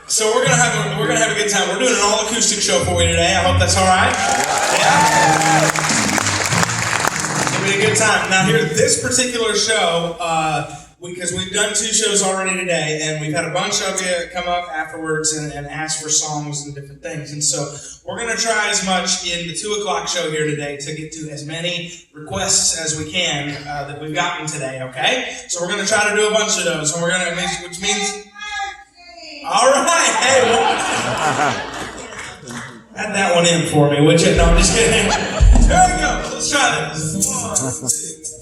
So we're gonna have a good time. We're doing an all acoustic show for you today. I hope that's all right. Yeah. It's gonna be a good time. Now here, this particular show, because we've done 2 shows already today, and we've had a bunch of you come up afterwards and ask for songs and different things. And so we're going to try as much in the 2 o'clock show here today to get to as many requests as we can that we've gotten today, okay? So we're going to try to do a bunch of those, and which means... All right, hey, add that one in for me, would you? No, I'm just kidding. There we go. Let's try this. 1, 2.